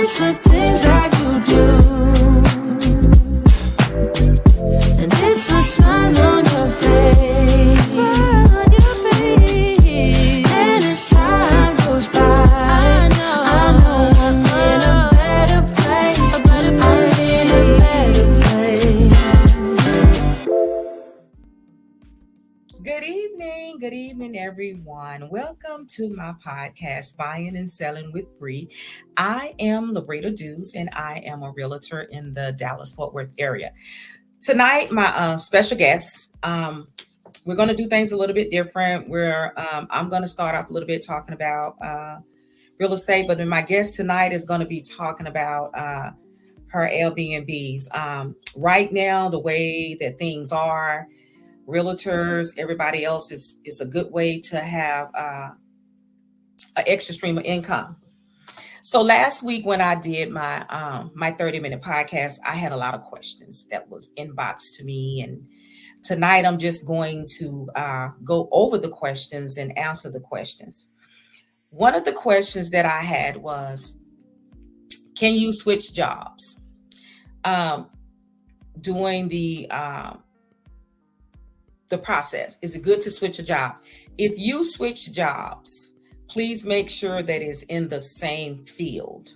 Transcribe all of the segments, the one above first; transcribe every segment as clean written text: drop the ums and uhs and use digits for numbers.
It's the things that you do, and it's a smile on your face. And as time goes by, I know I'm in a better place. I'm in a better place. Good evening, everyone. Welcome to my podcast, Buying and Selling with Bri. I am Labrita and I am a realtor in the Dallas-Fort Worth area. Tonight, my special guest, we're going to do things a little bit different. I'm going to start off a little bit talking about real estate, but then my guest tonight is going to be talking about her Airbnbs. Right now, the way that things are, realtors, everybody else is a good way to have an extra stream of income. So last week when I did my 30-minute podcast, I had a lot of questions that was inboxed to me, and tonight I'm just going to go over the questions and answer the questions. One of the questions that I had was, can you switch jobs? During the process, is it good to switch a job? If you switch jobs, please make sure that it's in the same field.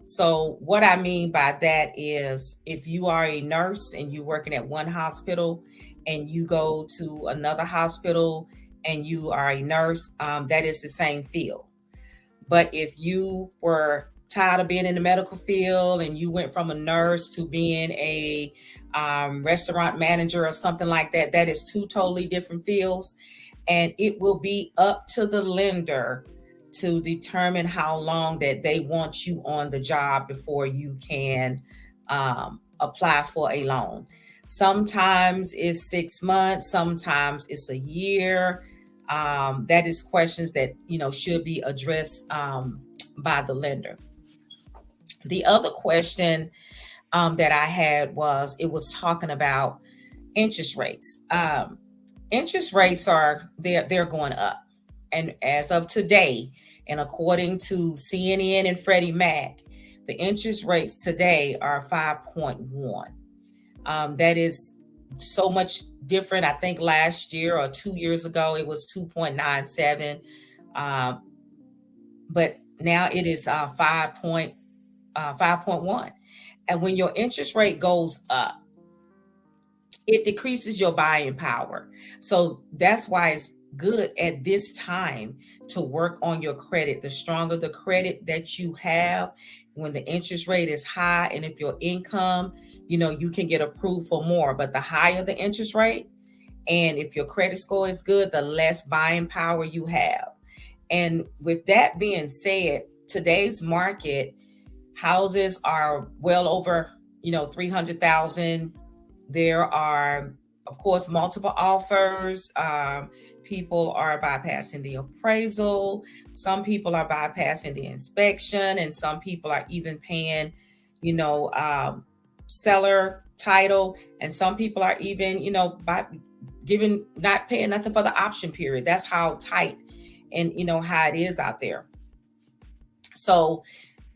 So what I mean by that is, if you are a nurse and you're working at one hospital and you go to another hospital and you are a nurse, that is the same field. But if you were tired of being in the medical field and you went from a nurse to being a restaurant manager or something like that, that is two totally different fields. And it will be up to the lender to determine how long that they want you on the job before you can apply for a loan. Sometimes it's 6 months, sometimes it's a year. That is questions that, should be addressed by the lender. The other question that I had was, it was talking about interest rates. Interest rates they're going up. And as of today, and according to CNN and Freddie Mac, the interest rates today are 5.1. That is so much different. I think last year or 2 years ago, it was 2.97. But now it is 5.1. And when your interest rate goes up, it decreases your buying power. So that's why it's good at this time to work on your credit. The stronger the credit that you have, when the interest rate is high, and if your income, you can get approved for more. But the higher the interest rate, and if your credit score is good, the less buying power you have. And with that being said, today's market, houses are well over, 300,000. There are, of course, multiple offers. People are bypassing the appraisal. Some people are bypassing the inspection, and some people are even paying, seller title, and some people are even, not paying nothing for the option period. That's how tight and how it is out there. So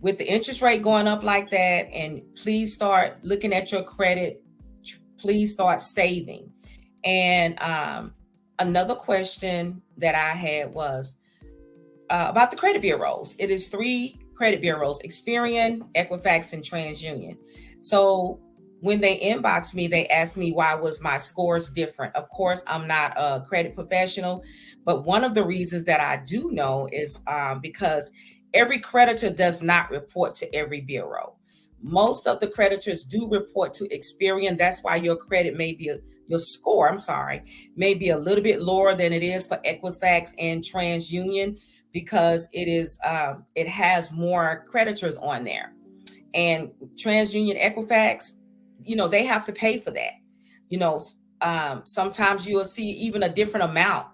with the interest rate going up like that, and please start looking at your credit. Please start saving. And another question that I had was about the credit bureaus. It is 3 credit bureaus: Experian, Equifax, and TransUnion. So when they inboxed me, they asked me why was my scores different. Of course, I'm not a credit professional, but one of the reasons that I do know is because every creditor does not report to every bureau. Most of the creditors do report to Experian. That's why your credit may be your score, may be a little bit lower than it is for Equifax and TransUnion, because it has more creditors on there. And TransUnion, Equifax, they have to pay for that. Sometimes you will see even a different amount.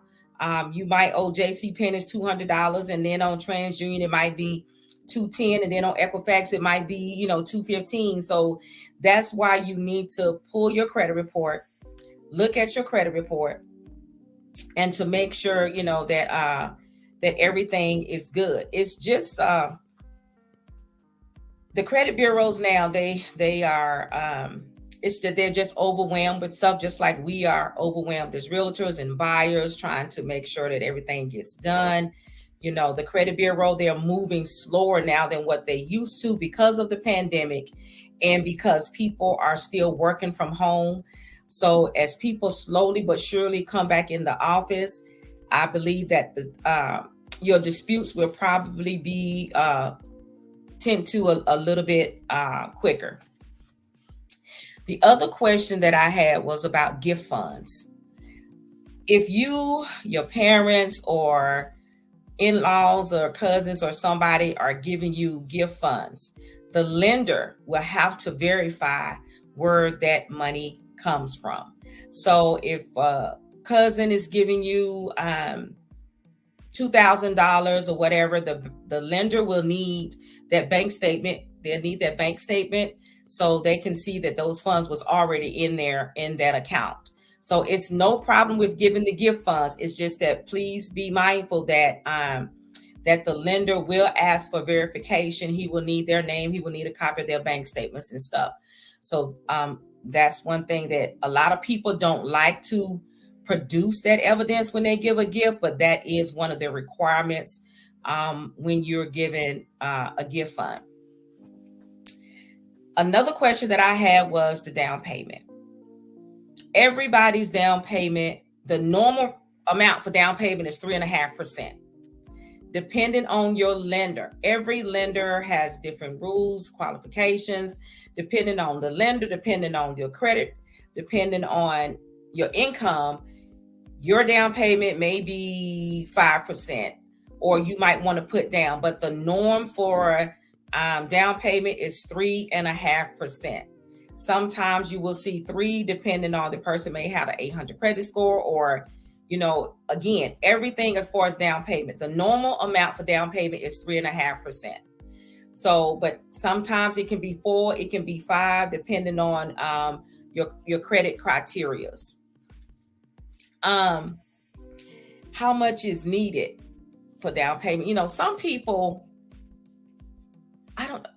You might owe JCPenney's $200, and then on TransUnion it might be $210, and then on Equifax it might be $215. So that's why you need to pull your credit report, look at your credit report, and to make sure that everything is good. It's just The credit bureaus now, they are it's that they're just overwhelmed with stuff, just like we are overwhelmed as realtors and buyers trying to make sure that everything gets done. The credit bureau, they're moving slower now than what they used to because of the pandemic and because people are still working from home. So as people slowly but surely come back in the office, I believe that your disputes will probably be tend to a little bit quicker. The other question that I had was about gift funds. If your parents or in-laws or cousins or somebody are giving you gift funds, the lender will have to verify where that money comes from. So if a cousin is giving you $2,000 or whatever, the lender will need that bank statement. They'll need that bank statement so they can see that those funds was already in there in that account. So it's no problem with giving the gift funds. It's just that please be mindful that that the lender will ask for verification. He will need their name. He will need a copy of their bank statements and stuff. So that's one thing that a lot of people don't like to produce that evidence when they give a gift, but that is one of the requirements when you're given a gift fund. Another question that I had was the down payment. Everybody's down payment, the normal amount for down payment is 3.5%. Depending on your lender, every lender has different rules, qualifications, depending on the lender, depending on your credit, depending on your income. Your down payment may be 5%, or you might want to put down, but the norm for down payment is 3.5%. Sometimes you will see 3, depending on the person may have an 800 credit score, or again, everything as far as down payment. The normal amount for down payment is 3.5%. So, but sometimes it can be 4, it can be 5, depending on your credit criteria. How much is needed for down payment? Some people,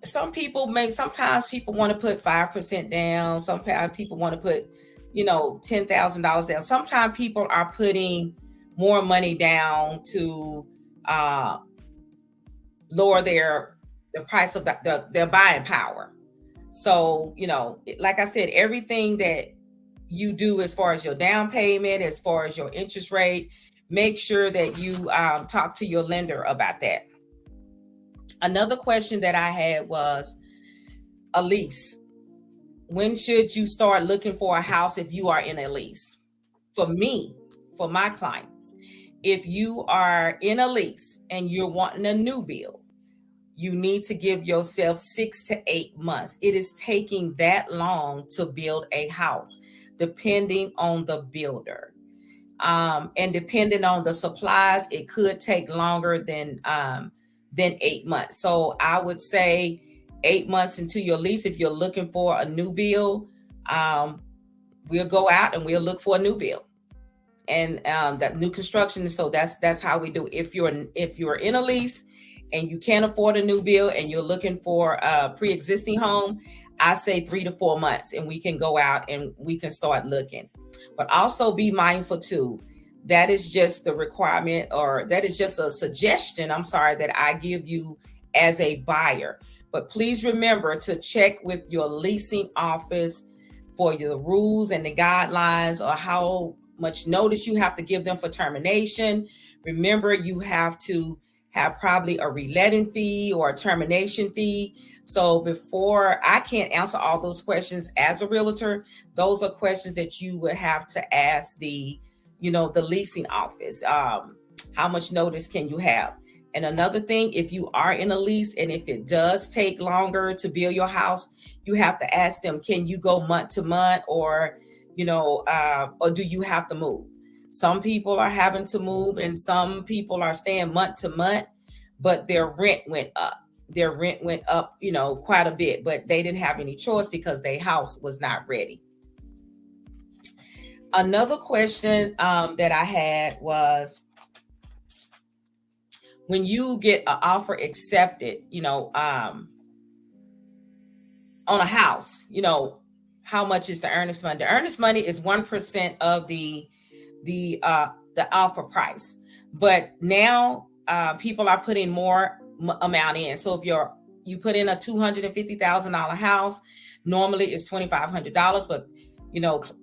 sometimes people want to put 5% down. Sometimes people want to put, $10,000 down. Sometimes people are putting more money down to lower the price of their buying power. So, like I said, everything that you do as far as your down payment, as far as your interest rate, make sure that you talk to your lender about that. Another question that I had was a lease. When should you start looking for a house if you are in a lease? For me, for my clients, if you are in a lease and you're wanting a new build, you need to give yourself 6 to 8 months. It is taking that long to build a house, depending on the builder. And depending on the supplies, it could take longer than 8 months. So I would say 8 months into your lease, if you're looking for a new build, we'll go out and we'll look for a new build and that new construction. So that's how we do. If you're in a lease and you can't afford a new build and you're looking for a pre-existing home, I say 3 to 4 months, and we can go out and we can start looking. But also be mindful too, that is just the requirement, or that is just a suggestion, that I give you as a buyer. But please remember to check with your leasing office for your rules and the guidelines, or how much notice you have to give them for termination. Remember, you have to have probably a reletting fee or a termination fee. So before, I can't answer all those questions as a realtor. Those are questions that you would have to ask the leasing office. How much notice can you have? And another thing, if you are in a lease and if it does take longer to build your house, you have to ask them, can you go month to month, or do you have to move? Some people are having to move and some people are staying month to month, but their rent went up. Quite a bit, but they didn't have any choice because their house was not ready. Another question that I had was, when you get an offer accepted, on a house, how much is the earnest money? The earnest money is 1% of the offer price. But now people are putting more amount in. So if you put in a $250,000 house, normally it's $2,500, but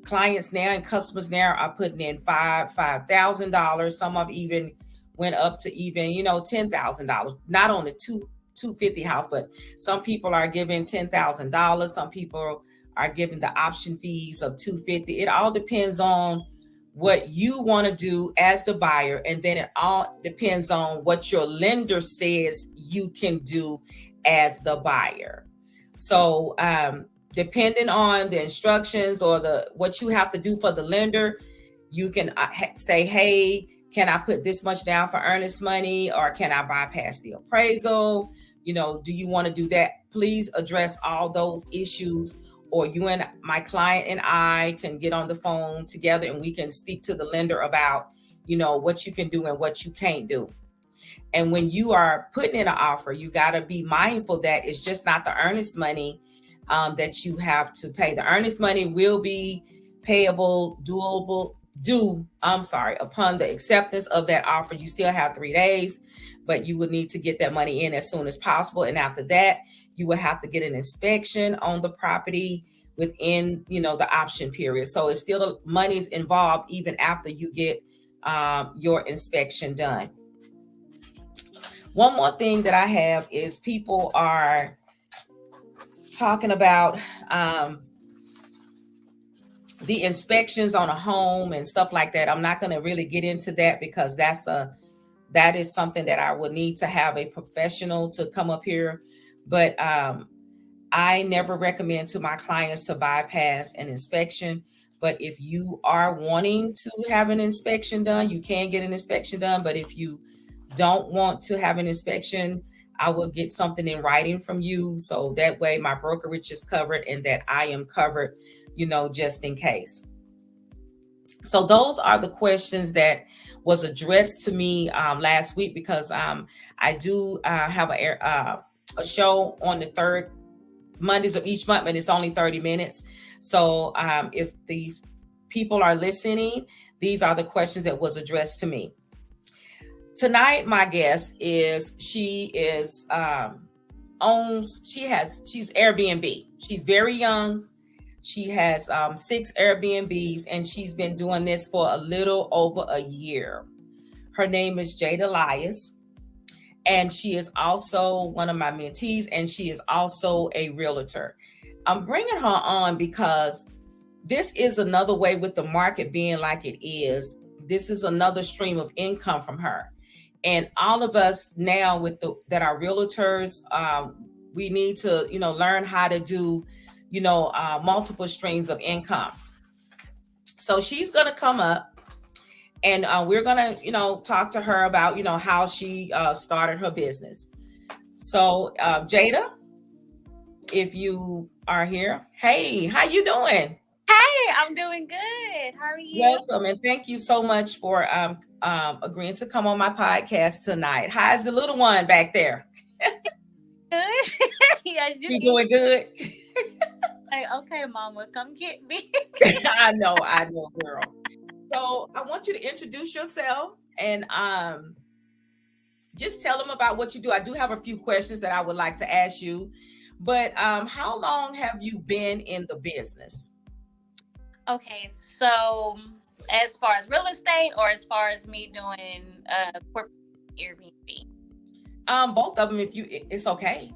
clients now and customers now are putting in $5,000. Some of even went up to even $10,000. Not on the 250 house, but some people are giving $10,000. Some people are giving the option fees of $250. It all depends on what you want to do as the buyer, and then it all depends on what your lender says you can do as the buyer. So depending on the instructions or what you have to do for the lender, you can say, hey, can I put this much down for earnest money, or can I bypass the appraisal? Do you want to do that? Please address all those issues, or you and my client and I can get on the phone together and we can speak to the lender about, what you can do and what you can't do. And when you are putting in an offer, you got to be mindful that it's just not the earnest money that you have to pay. The earnest money will be payable, upon the acceptance of that offer. You still have 3 days, but you would need to get that money in as soon as possible. And after that, you will have to get an inspection on the property within, the option period. So it's still the money's involved even after you get your inspection done. One more thing that I have is people are talking about the inspections on a home and stuff like that. I'm not going to really get into that because that is something that I would need to have a professional to come up here. But I never recommend to my clients to bypass an inspection. But if you are wanting to have an inspection done, you can get an inspection done. But if you don't want to have an inspection, I will get something in writing from you. So that way my brokerage is covered and that I am covered, just in case. So those are the questions that was addressed to me last week, because I do have a show on the third Mondays of each month, but it's only 30 minutes. So if these people are listening, these are the questions that was addressed to me. Tonight, my guest she's Airbnb. She's very young. She has 6 Airbnbs, and she's been doing this for a little over a year. Her name is Jada Elias, and she is also one of my mentees, and she is also a realtor. I'm bringing her on because this is another way, with the market being like it is, this is another stream of income from her. And all of us now that are realtors, we need to, learn how to do, multiple streams of income. So she's going to come up, and we're going to, talk to her about, how she started her business. So Jada, if you are here, hey, how you doing? Hey, I'm doing good. How are you? Welcome, and thank you so much for agreeing to come on my podcast tonight. How's the little one back there? Good. Yes, You doing good? Like, okay, Mama, come get me. I know, girl. So I want you to introduce yourself and just tell them about what you do. I do have a few questions that I would like to ask you, but how long have you been in the business? Okay, so as far as real estate, or as far as me doing corporate Airbnb? Both of them, it's okay.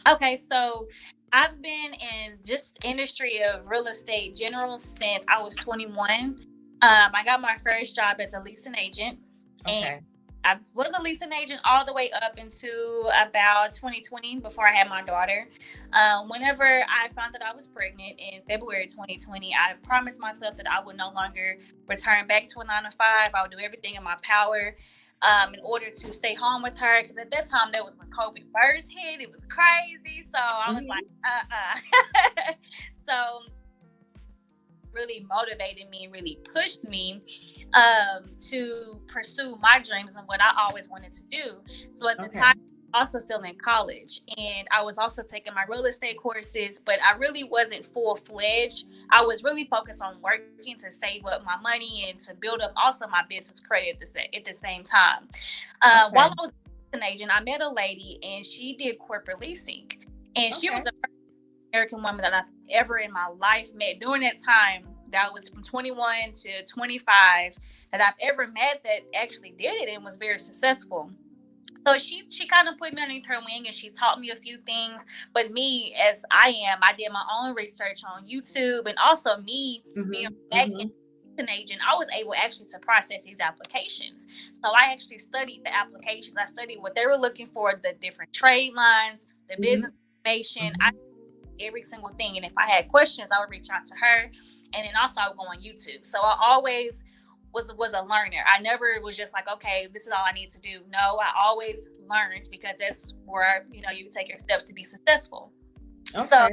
Okay, so I've been in just industry of real estate general since I was 21. I got my first job as a leasing agent, and I was a leasing agent all the way up into about 2020, before I had my daughter. Whenever I found that I was pregnant in February 2020, I promised myself that I would no longer return back to a 9-to-5. I would do everything in my power in order to stay home with her, because at that time, that was when COVID first hit. It was crazy. So I was like, So really motivated me and really pushed me to pursue my dreams and what I always wanted to do. So at the time, also still in college, and I was also taking my real estate courses, but I really wasn't full-fledged. I was really focused on working to save up my money and to build up also my business credit at the same time. While I was an agent, I met a lady, and she did corporate leasing, and she was the first American woman that I've ever in my life met during that time. That was from 21 to 25 that I've ever met that actually did it and was very successful. So she kind of put me underneath her wing, and she taught me a few things. But me, as I did my own research on YouTube, and also me being back in an agent, I was able actually to process these applications. So I actually studied the applications. I studied what they were looking for, the different trade lines, the business information. I every single thing, and if I had questions, I would reach out to her, and then also I would go on YouTube. So I always was a learner. I never was just like, okay, this is all I need to do. No, I always learned, because that's where you take your steps to be successful. So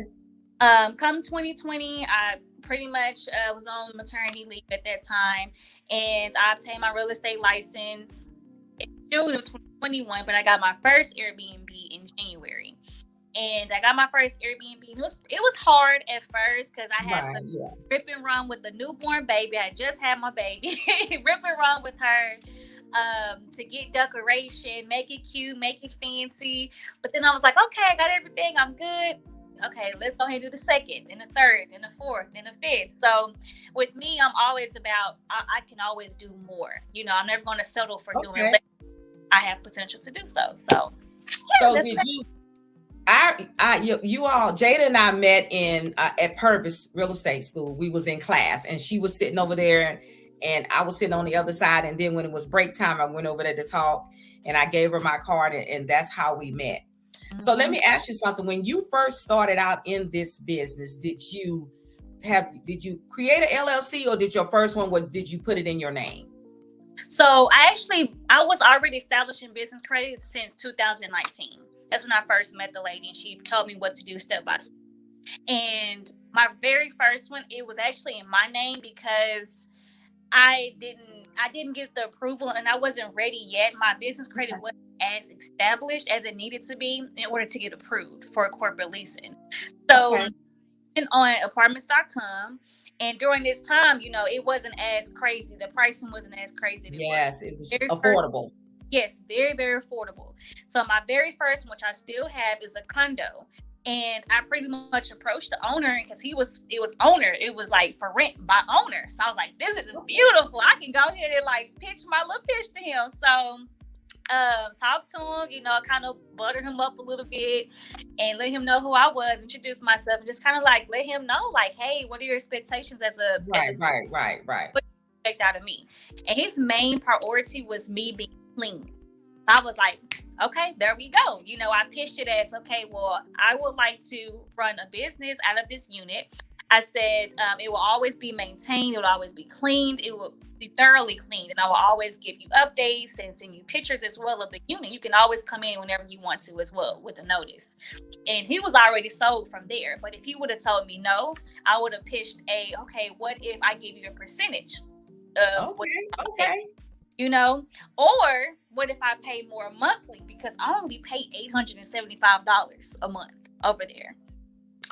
come 2020, I pretty much was on maternity leave at that time, and I obtained my real estate license in June of 2021, but I got my first Airbnb in January. And I got my first Airbnb. It was hard at first, because I had to rip and run with the newborn baby. I just had my baby. Rip and run with her to get decoration, make it cute, make it fancy. But then I was like, okay, I got everything. I'm good. Okay, let's go ahead and do the second, then the third, then the fourth, then the fifth. So with me, I'm always about, I can always do more. I'm never going to settle for doing less. I have potential to do so. So did you... you all, Jada and I met in at Purvis Real Estate School. We was in class, and she was sitting over there, and I was sitting on the other side. And then when it was break time, I went over there to talk, and I gave her my card, and that's how we met. So let me ask you something. When you first started out in this business, did you create an LLC, or did your first one? Did you put it in your name? So I was already establishing business credit since 2019. That's when I first met the lady, and she told me what to do step by step. And my very first one, it was actually in my name, because I didn't get the approval, and I wasn't ready yet. My business credit wasn't as established as it needed to be in order to get approved for corporate leasing. So on apartments.com, and during this time, it wasn't as crazy. The pricing wasn't as crazy. It was affordable. Yes, very, very affordable. So my very first one, which I still have, is a condo. And I pretty much approached the owner, because it was owner. It was like for rent by owner. So I was like, this is beautiful. I can go ahead and pitch my little pitch to him. So talk to him, kind of butter him up a little bit, and let him know who I was, introduce myself, and just kind of let him know, hey, what are your expectations as a right. What do you expect out of me? And his main priority was me being clean. I was like, okay, there we go. I pitched it as, okay, well, I would like to run a business out of this unit. I said it will always be maintained. It will always be cleaned. It will be thoroughly cleaned. And I will always give you updates and send you pictures as well of the unit. You can always come in whenever you want to as well with a notice. And he was already sold from there. But if he would have told me no, I would have pitched okay, what if I give you a percentage of or what if I pay more monthly, because I only pay $875 a month over there.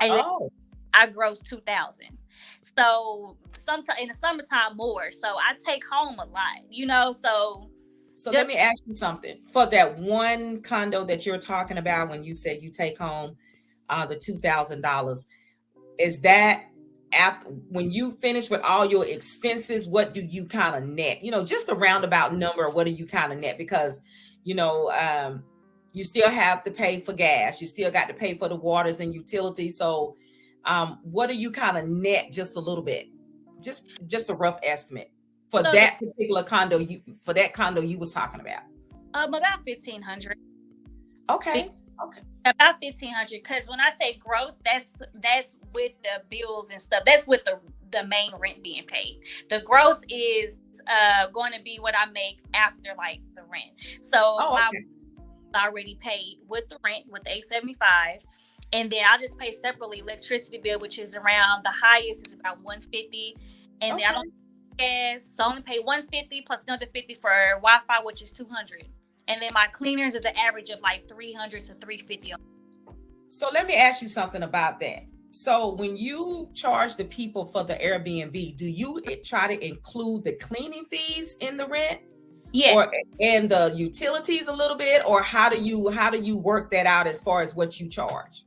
And I gross $2,000. So sometimes in the summertime more. So I take home a lot, so let me ask you something. For that one condo that you're talking about, when you said you take home the $2,000, is that after, when you finish with all your expenses, what do you kind of net? Just a roundabout number. What do you kind of net? Because you still have to pay for gas. You still got to pay for the waters and utilities. So what do you kind of net? Just a little bit, just a rough estimate for that particular condo. For that condo you was talking about. About $1,500. Okay. About $1,500, because when I say gross, that's with the bills and stuff. That's with the main rent being paid. The gross is going to be what I make after the rent. So I already paid with the rent with $875, and then I'll just pay separately electricity bill, which is around, the highest is about $150, and then I don't pay gas, so I only pay $150 plus another $50 for Wi-Fi, which is $200. And then my cleaners is an average of like 300 to 350. So let me ask you something about that. So when you charge the people for the Airbnb, do you try to include the cleaning fees in the rent? Yes. Or and the utilities a little bit, or how do you work that out as far as what you charge?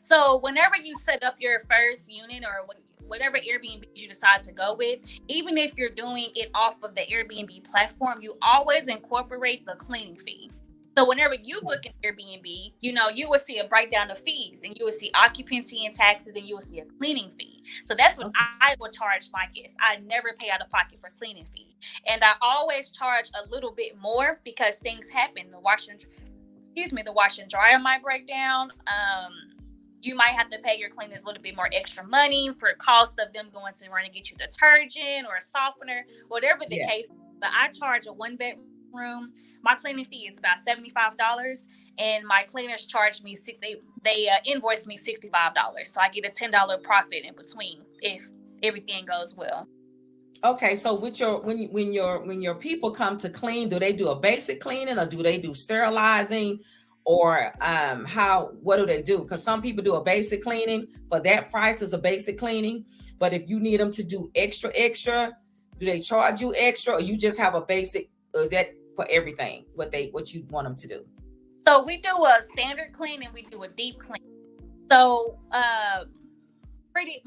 So whenever you set up your first unit or whatever Airbnb you decide to go with, even if you're doing it off of the Airbnb platform, you always incorporate the cleaning fee. So whenever you book an Airbnb, you will see a breakdown of fees, and you will see occupancy and taxes, and you will see a cleaning fee. So that's what I will charge my guests. I never pay out of pocket for cleaning fee. And I always charge a little bit more because things happen. The wash and dryer might break down. You might have to pay your cleaners a little bit more extra money for cost of them going to run and get you detergent or a softener, whatever the case. But I charge a 1-bedroom. My cleaning fee is about $75, and my cleaners charge me they invoice me $65. So I get a $10 profit in between if everything goes well. Okay, so with when your people come to clean, do they do a basic cleaning, or do they do sterilizing, or what do they do? Because some people do a basic cleaning for that price is a basic cleaning, but if you need them to do extra, do they charge you extra, or you just have a basic? Or is that for everything what you want them to do? So we do a standard clean and we do a deep clean. So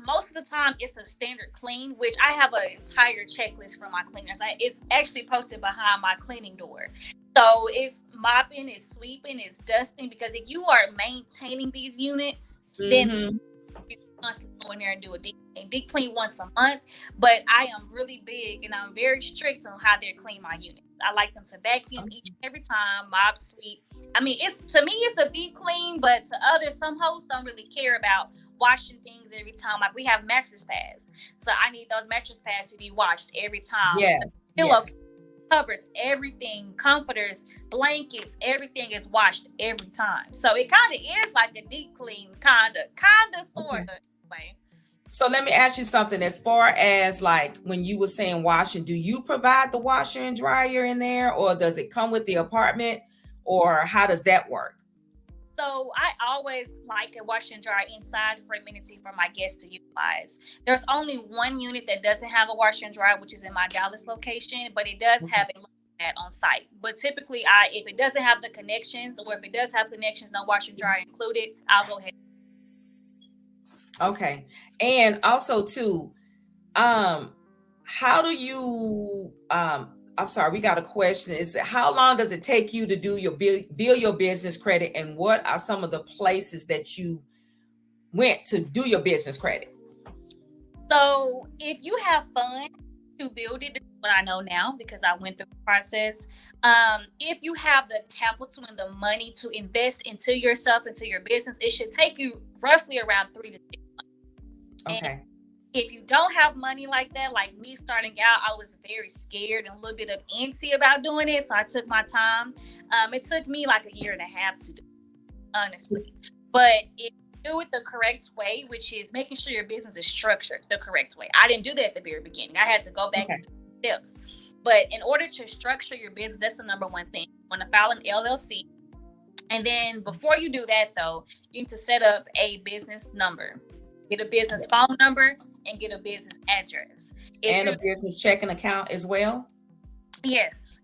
most of the time it's a standard clean, which I have an entire checklist for my cleaners. It's actually posted behind my cleaning door. So it's mopping, it's sweeping, it's dusting, because if you are maintaining these units, then you constantly go in there and do a deep clean once a month. But I am really big and I'm very strict on how they clean my units. I like them to vacuum each and every time, mop, sweep. I mean, to me it's a deep clean, but to others, some hosts don't really care about washing things every time. Like we have mattress pads, so I need those mattress pads to be washed every time. Pillows, covers, everything, comforters, blankets, everything is washed every time. So it kind of is like a deep clean, kind of sort of way. So let me ask you something. As far as like when you were saying washing, do you provide the washer and dryer in there, or does it come with the apartment, or how does that work? So I always like a washer and dryer inside for amenity for my guests to utilize. There's only one unit that doesn't have a washer and dryer, which is in my Dallas location, but it does have a laundromat on site. But typically, if it doesn't have the connections, or if it does have connections, no washer and dryer included, I'll go ahead. Okay. And also too, how do you, I'm sorry, we got a question. Is how long does it take you to do your build your business credit, and what are some of the places that you went to do your business credit? So if you have fun to build it, this is what I know now because I went through the process. If you have the capital and the money to invest into yourself, into your business, it should take you roughly around 3 to 6 months. Okay. And if you don't have money like that, like me starting out, I was very scared and a little bit of antsy about doing it. So I took my time. It took me like 1.5 years to do, honestly. But if you do it the correct way, which is making sure your business is structured the correct way. I didn't do that at the very beginning. I had to go back and do steps. But in order to structure your business, that's the number one thing. You want to file an LLC. And then before you do that, though, you need to set up a business number. Get a business phone number and get a business address. And a business checking account as well? Yes.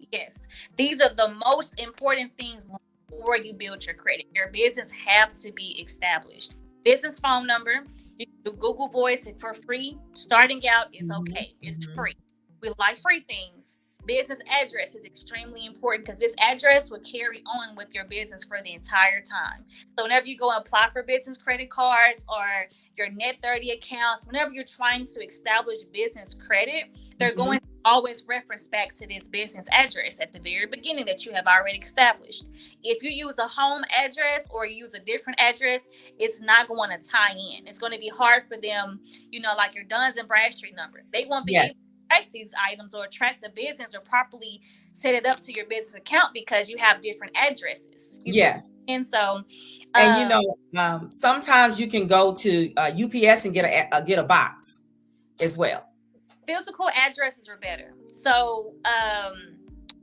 These are the most important things before you build your credit. Your business have to be established. Business phone number, you can do Google Voice for free. Starting out is okay. It's free. We like free things. Business address is extremely important because this address will carry on with your business for the entire time. So whenever you go apply for business credit cards or your Net 30 accounts, whenever you're trying to establish business credit, they're going to always reference back to this business address at the very beginning that you have already established. If you use a home address or you use a different address, it's not going to tie in. It's going to be hard for them, like your Duns and Bradstreet number. They won't be able to track these items or track the business or properly set it up to your business account because you have different addresses. And so, sometimes you can go to UPS and get a box as well. Physical addresses are better. So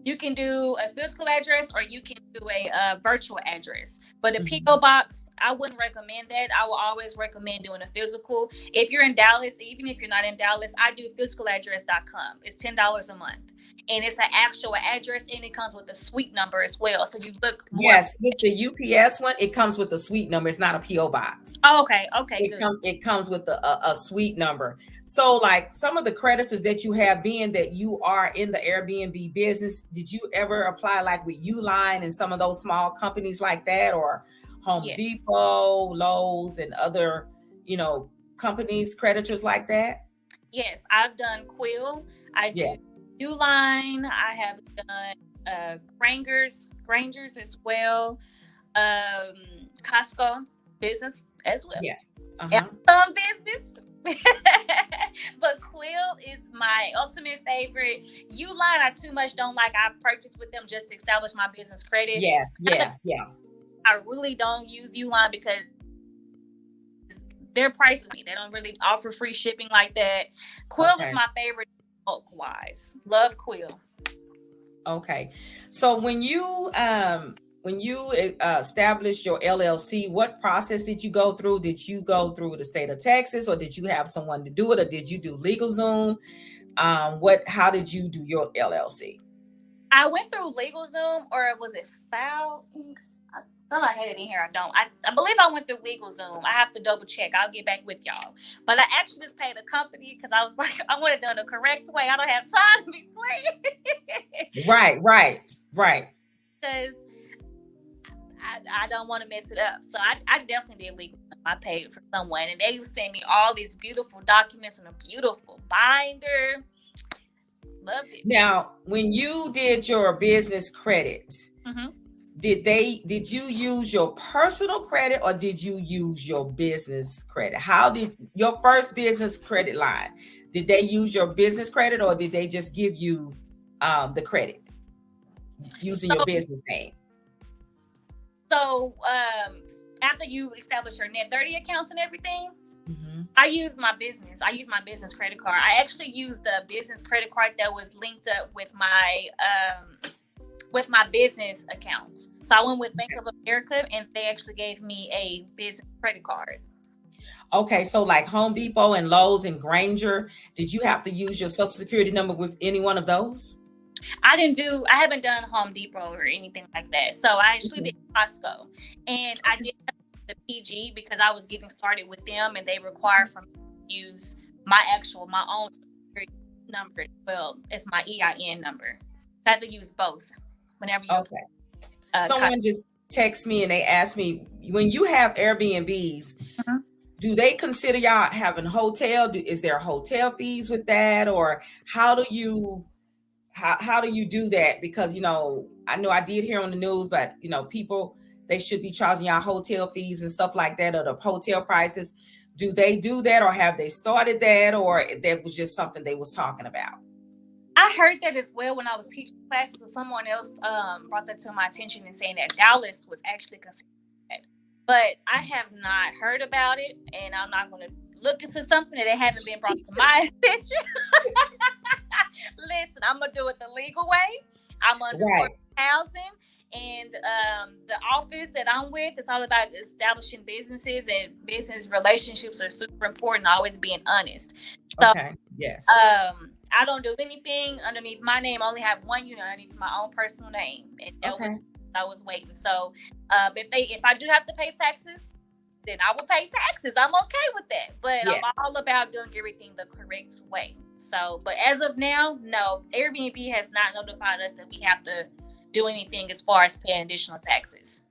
You can do a physical address or you can do a virtual address. But a PO box, I wouldn't recommend that. I will always recommend doing a physical. If you're in Dallas, even if you're not in Dallas, I do physicaladdress.com. It's $10 a month. And it's an actual address, and it comes with a suite number as well. So you look more. Yes, with the UPS one, it comes with a suite number. It's not a PO box. Oh, okay, It comes with a suite number. So, like some of the creditors that you have, being that you are in the Airbnb business, did you ever apply like with Uline and some of those small companies like that, or Home Depot, Lowe's, and other, companies, creditors like that? Yes, I've done Quill. I do Uline. I have done Grangers as well. Costco business as well. Yes. Amazon business. But Quill is my ultimate favorite. Uline, I too much don't like. I purchased with them just to establish my business credit. Yes. Yeah. I really don't use Uline because they're pricey. They don't really offer free shipping like that. Quill is my favorite bulk wise. Love Quill. Okay. So when you established your LLC, what process did you go through? Did you go through the state of Texas, or did you have someone to do it, or did you do LegalZoom? How did you do your LLC? I went through LegalZoom, or was it File? I thought I had it in here. I don't. I believe I went through LegalZoom. I have to double check. I'll get back with y'all. But I actually just paid a company because I was like, I want it done the correct way. I don't have time to be playing. Right. Because I don't want to mess it up. So I definitely did LegalZoom. I paid for someone, and they sent me all these beautiful documents in a beautiful binder. Loved it. Now, when you did your business credit, did you use your personal credit, or did you use your business credit? How did your first business credit line, did they use your business credit, or did they just give you the credit using your business name? So after you establish your Net 30 accounts and everything, I use my business credit card. I actually used the business credit card that was linked up with my business account. So I went with Bank of America, and they actually gave me a business credit card. Okay, so like Home Depot and Lowe's and Granger, did you have to use your Social Security number with any one of those? I haven't done Home Depot or anything like that. So I actually did Costco, and I did the PG because I was getting started with them, and they require for me to use my own security number as well as my EIN number. I have to use both whenever you. Okay. Someone just texted me and they asked me, when you have Airbnbs, do they consider y'all having hotel? Is there hotel fees with that, or how do you do that? Because I know I did hear on the news, but people, they should be charging y'all hotel fees and stuff like that, or the hotel prices. Do they do that, or have they started that, or that was just something they was talking about? I heard that as well when I was teaching classes, and someone else brought that to my attention and saying that Dallas was actually considered that. But I have not heard about it, and I'm not going to look into something that haven't been brought to my attention. Listen, I'm going to do it the legal way. I'm under housing, and the office that I'm with, it's all about establishing businesses, and business relationships are super important, always being honest. So, yes. I don't do anything underneath my name. I only have one unit underneath my own personal name. And I was waiting. So if I do have to pay taxes, then I will pay taxes. I'm okay with that. But I'm all about doing everything the correct way. So, but as of now, no, Airbnb has not notified us that we have to do anything as far as paying additional taxes.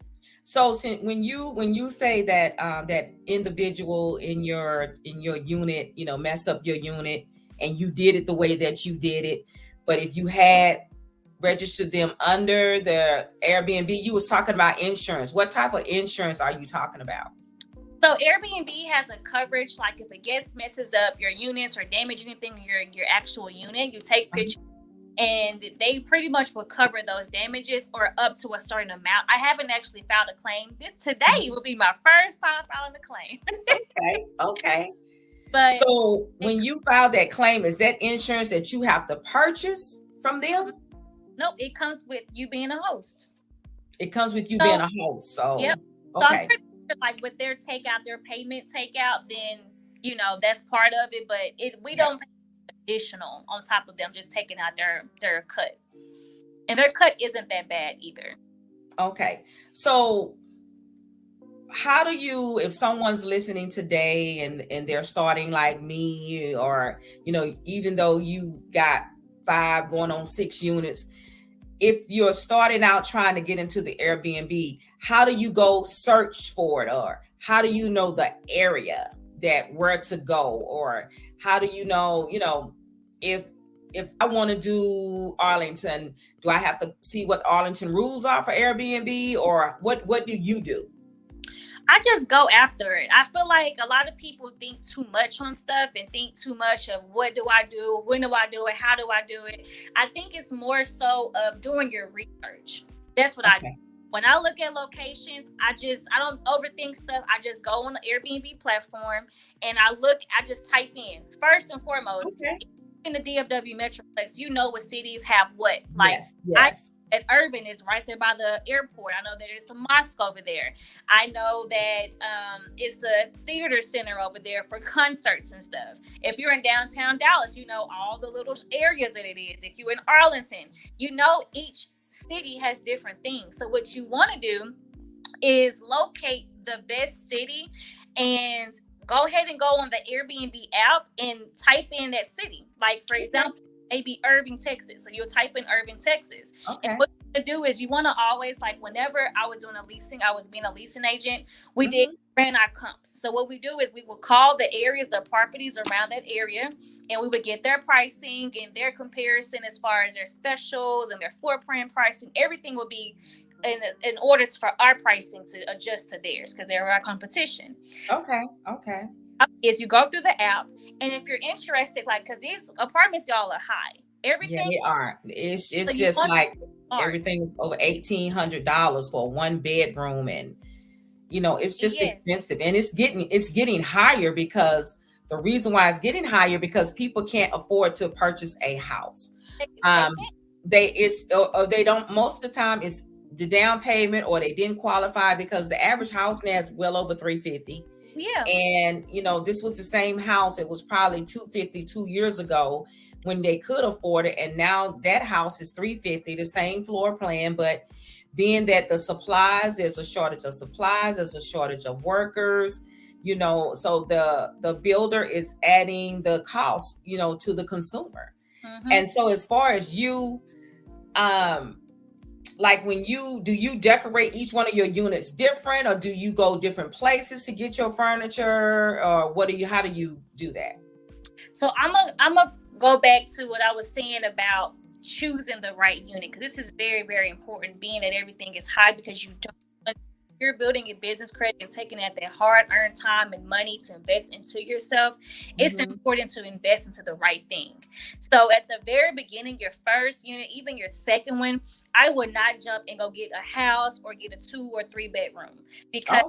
So when you say that that individual in your unit, messed up your unit, and you did it the way that you did it, but if you had registered them under the Airbnb, you was talking about insurance. What type of insurance are you talking about? So Airbnb has a coverage, like if a guest messes up your units or damage anything in your actual unit, you take pictures, and they pretty much will cover those damages or up to a certain amount. I haven't actually filed a claim. Today will be my first time filing a claim. Okay. But so when you file that claim, is that insurance that you have to purchase from them? Nope, it comes with you being a host. It comes with you being a host. So, yep. So okay. I'm pretty sure, like with their takeout, their payment takeout, then that's part of it. But we don't pay additional on top of them just taking out their cut, and their cut isn't that bad either. Okay, so how do you, if someone's listening today and they're starting like me, or even though you got 5 going on 6 units, if you're starting out trying to get into the Airbnb, how do you go search for it, or how do you know the area that where to go, or how do you know if I want to do Arlington, do I have to see what Arlington rules are for Airbnb, or what do you do? I just go after it. I feel like a lot of people think too much on stuff and think too much of what do I do, when do I do it, how do I do it. I think it's more so of doing your research. That's what I do. When I look at locations, I don't overthink stuff. I just go on the Airbnb platform and I just type in. First and foremost, in the DFW Metroplex, what cities have what. Like yes. At Urban is right there by the airport. I know that there's a mosque over there. I know that it's a theater center over there for concerts and stuff. If you're in downtown Dallas, all the little areas that it is. If you're in Arlington, each city has different things. So what you want to do is locate the best city and go ahead and go on the Airbnb app and type in that city. Like, for example, maybe Irving, Texas. So you'll type in Irving, Texas. Okay. And what you want to do is you want to always, like, whenever I was doing I was being a leasing agent, we ran our comps. So what we do is we will call the areas, the properties around that area, and we would get their pricing and their comparison as far as their specials and their floor plan pricing. Everything will be in order for our pricing to adjust to theirs because they're our competition. Okay. Is you go through the app, and if you're interested, like, because these apartments, y'all, are high. Everything. Yeah, they are. It's so just like everything is over $1,800 for a 1-bedroom, and it's just expensive, and it's getting higher because the reason why it's getting higher because people can't afford to purchase a house. They don't. Most of the time, it's the down payment, or they didn't qualify because the average house now is well over $350,000. Yeah. And this was the same house. It was probably $250,000 2 years ago when they could afford it, and now that house is $350,000, the same floor plan. But being that there's a shortage of supplies, there's a shortage of workers, so the builder is adding the cost, to the consumer. Mm-hmm. And so as far as you, like do you decorate each one of your units different, or do you go different places to get your furniture, or how do you do that? So I'm gonna go back to what I was saying about choosing the right unit, because this is very, very important, being that everything is high, because you're building your business credit and taking that hard-earned time and money to invest into yourself. Mm-hmm. It's important to invest into the right thing. So at the very beginning, your first unit, even your second one, I would not jump and go get a house or get a 2 or 3 bedroom, because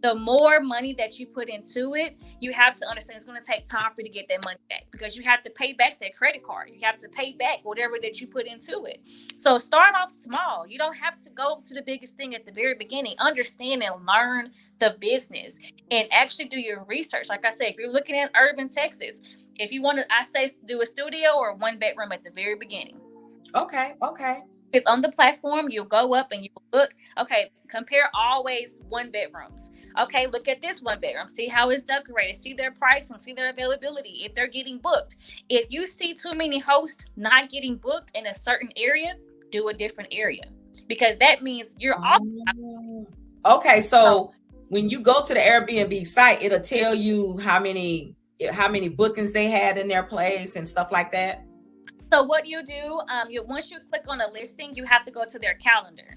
the more money that you put into it, you have to understand it's going to take time for you to get that money back, because you have to pay back that credit card. You have to pay back whatever that you put into it. So start off small. You don't have to go to the biggest thing at the very beginning. Understand and learn the business and actually do your research. Like I said, if you're looking at Irving, Texas, if you want to, I say do a studio or a 1-bedroom at the very beginning. Okay. It's on the platform. You'll go up and you look. Okay, compare always 1-bedrooms. Okay, look at this 1-bedroom. See how it's decorated. See their pricing. See their availability. If they're getting booked. If you see too many hosts not getting booked in a certain area, do a different area, because that means you're off. Okay, so when you go to the Airbnb site, it'll tell you how many bookings they had in their place and stuff like that. So what you do, once you click on a listing, you have to go to their calendar.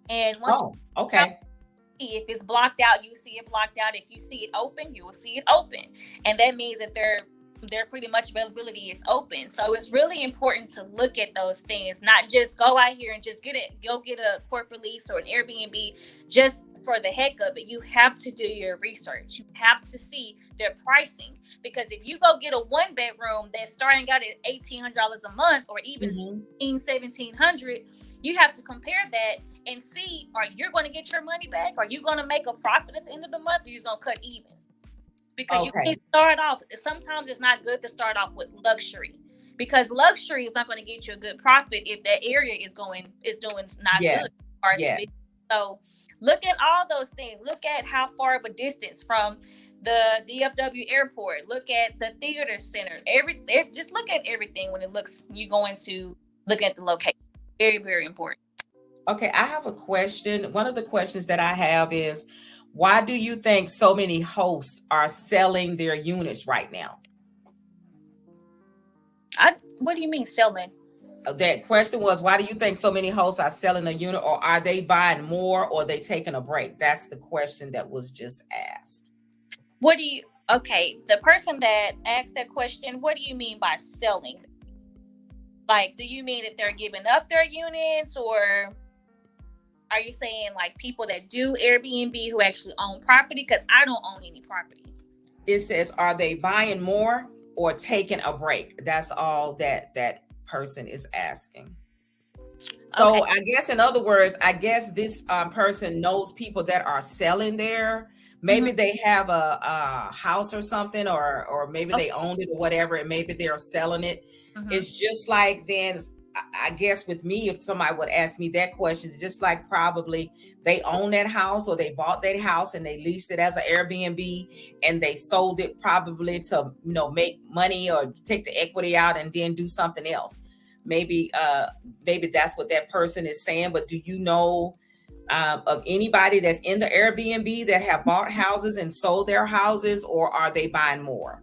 And once if it's blocked out, you see it blocked out. If you see it open, you will see it open. And that means that their pretty much availability is open. So it's really important to look at those things, not just go out here and just go get a corporate lease or an Airbnb. Just for the heck of it. You have to do your research. You have to see their pricing, because if you go get a 1-bedroom that's starting out at $1,800 a month, or even $1,700, you have to compare that and see, are you going to get your money back? Are you going to make a profit at the end of the month, or you're just going to cut even? Because you can start off. Sometimes it's not good to start off with luxury, because luxury is not going to get you a good profit if that area is doing not good as far as the business. So look at all those things. Look at how far of a distance from the DFW airport. Look at the theater center. Just look at everything when you going to look at the location. Very, very important. Okay, I have a question. One of the questions that I have is, why do you think so many hosts are selling their units right now? What do you mean selling? That question was, why do you think so many hosts are selling a unit, or are they buying more, or are they taking a break? That's the question that was just asked. The person that asked that question, what do you mean by selling? Like, do you mean that they're giving up their units, or are you saying like people that do Airbnb who actually own property? Because I don't own any property. It says, are they buying more or taking a break? That's all that person is asking. So I guess, in other words, this person knows people that are selling there. Maybe they have a house or something, or maybe they owned it or whatever, and maybe they're selling it. It's just like, then I guess with me, if somebody would ask me that question, just like probably they own that house, or they bought that house and they leased it as an Airbnb, and they sold it probably to, make money or take the equity out and then do something else. Maybe that's what that person is saying. But do you know of anybody that's in the Airbnb that have bought houses and sold their houses, or are they buying more?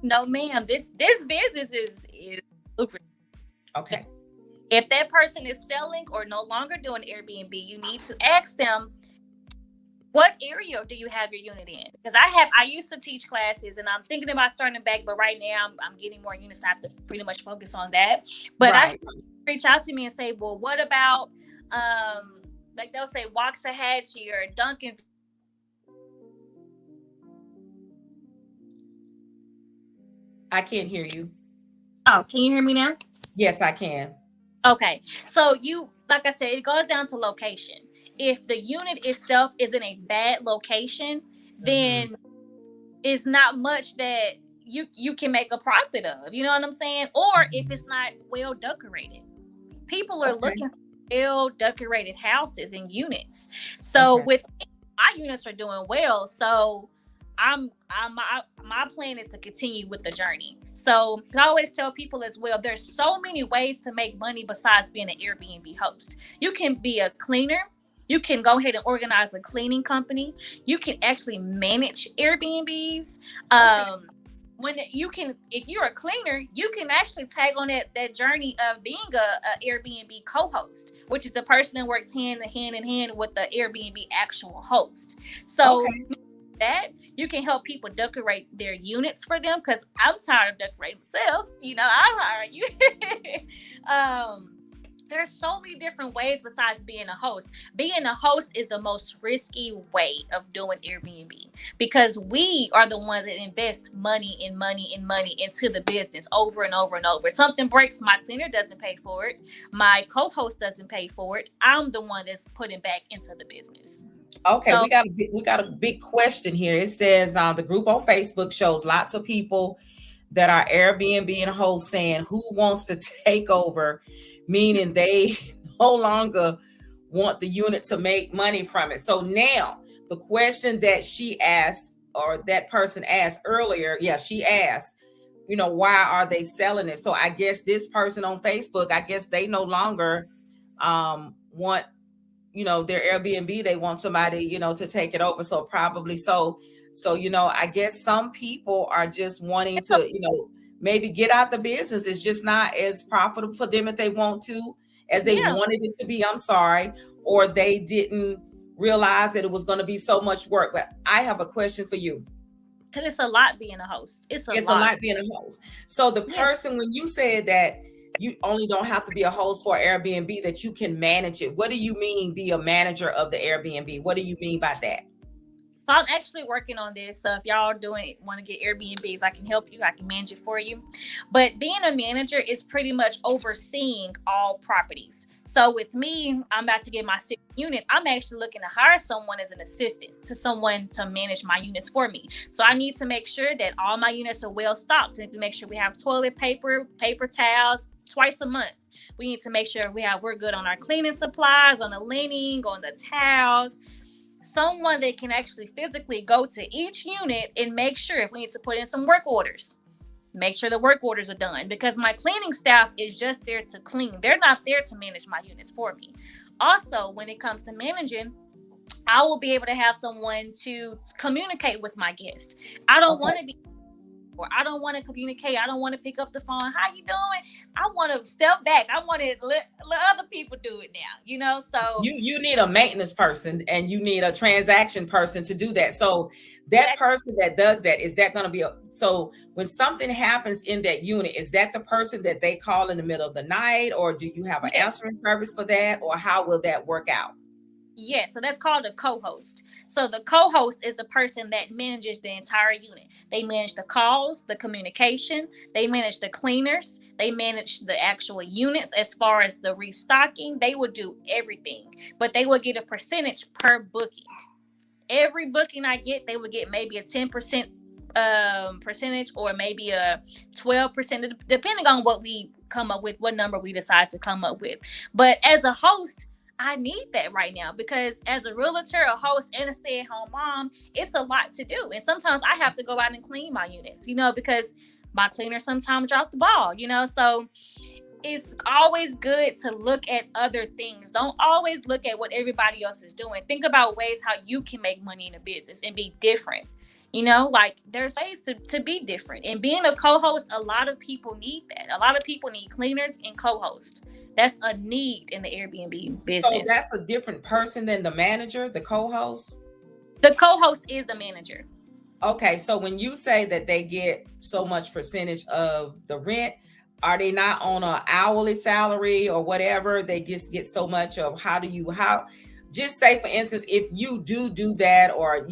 No, ma'am. This business is lucrative. Okay. If that person is selling or no longer doing Airbnb, you need to ask them, what area do you have your unit in? Because I used to teach classes, and I'm thinking about starting back, but right now I'm getting more units. I have to pretty much focus on that. But I reach out to me and say, well, what about like they'll say Waxahachie or Duncan. I can't hear you. Oh, can you hear me now? Yes, I can. Okay. So like I said, it goes down to location. If the unit itself is in a bad location, then it's not much that you can make a profit of. You know what I'm saying? Or if it's not well decorated. People are looking for well decorated houses and units. So with my units are doing well. So my plan is to continue with the journey. So I always tell people as well, there's so many ways to make money besides being an Airbnb host. You can be a cleaner. You can go ahead and organize a cleaning company. You can actually manage Airbnbs. If you're a cleaner, you can actually tag on that journey of being a Airbnb co-host, which is the person that works hand in hand with the Airbnb actual host. So that you can help people decorate their units for them, because I'm tired of decorating myself. I'll hire you. There's so many different ways besides being a host. Being a host is the most risky way of doing Airbnb, because we are the ones that invest money into the business over and over and over. Something breaks, my cleaner doesn't pay for it. My co-host doesn't pay for it. I'm the one that's putting back into the business. Okay, so, we got a big question here. It says the group on Facebook shows lots of people that are Airbnb and hosts saying who wants to take over, meaning they no longer want the unit to make money from it. So now the question that she asked, or that person asked earlier, she asked, why are they selling it? So I guess this person on Facebook, I guess they no longer want their Airbnb. They want somebody, to take it over. So probably so, I guess some people are just wanting to, maybe get out the business. It's just not as profitable for them if they want to, as they wanted it to be. I'm sorry. Or they didn't realize that it was going to be so much work. But I have a question for you. Because it's a lot being a host. It's a lot being a host. So the person, when you said that you only don't have to be a host for Airbnb, that you can manage it. What do you mean be a manager of the Airbnb? What do you mean by that? So I'm actually working on this. So if y'all want to get Airbnbs, I can help you. I can manage it for you. But being a manager is pretty much overseeing all properties. So with me, I'm about to get my 6th unit. I'm actually looking to hire someone as an assistant to someone to manage my units for me. So I need to make sure that all my units are well stocked. I need to make sure we have toilet paper, paper towels twice a month. We need to make sure we're good on our cleaning supplies, on the linen, on the towels. Someone that can actually physically go to each unit and make sure if we need to put in some work orders, make sure the work orders are done, because my cleaning staff is just there to clean. They're not there to manage my units for me. Also, when it comes to managing, I will be able to have someone to communicate with my guest. I don't want to be, or I don't want to communicate. I don't want to pick up the phone. How you doing? I want to step back. I want to let other people do it now, so you need a maintenance person and you need a transaction person to do that. So that person that does that, is that going to be so when something happens in that unit, is that the person that they call in the middle of the night, or do you have an answering service for that, or how will that work out? Yeah, so that's called a co-host. So the co-host is the person that manages the entire unit. They manage the calls, the communication, they manage the cleaners, they manage the actual units as far as the restocking. They will do everything, but they will get a percentage per booking. Every booking I get, they will get maybe a 10% percentage, or maybe a 12%, depending on what we come up with, what number we decide to come up with. But as a host, I need that right now, because as a realtor, a host, and a stay-at-home mom, it's a lot to do. And sometimes I have to go out and clean my units, because my cleaner sometimes drop the ball, so it's always good to look at other things. Don't always look at what everybody else is doing. Think about ways how you can make money in a business and be different. Like there's ways to be different. And being a co-host, a lot of people need that. A lot of people need cleaners and co-hosts. That's a need in the Airbnb business. So that's a different person than the manager, the co-host? The co-host is the manager. Okay, so when you say that they get so much percentage of the rent, are they not on an hourly salary or whatever? They just get so much of just say, for instance, if you do that, or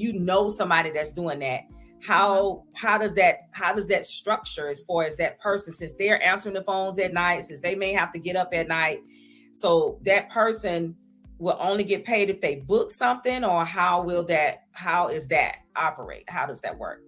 somebody that's doing that, how does that structure as far as that person, since they're answering the phones at night, since they may have to get up at night, so that person will only get paid if they book something, or how is that operate? How does that work?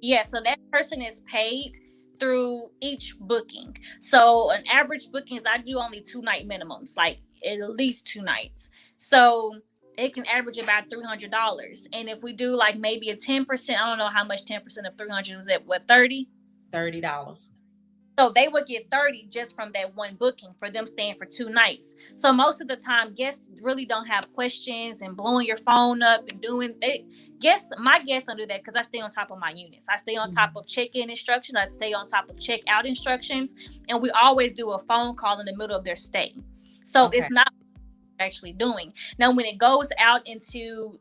Yeah, so that person is paid through each booking. So an average bookings, I do only 2-night minimums, like at least 2 nights. So it can average about $300. And if we do like maybe a 10%, I don't know how much 10% of 300 is that, what, $30? $30. So they would get 30 just from that one booking for them staying for 2 nights. So most of the time, guests really don't have questions and blowing your phone up and my guests don't do that, because I stay on top of my units. I stay on top of check-in instructions. I stay on top of check-out instructions. And we always do a phone call in the middle of their stay. So It's not actually doing. Now, when it goes out into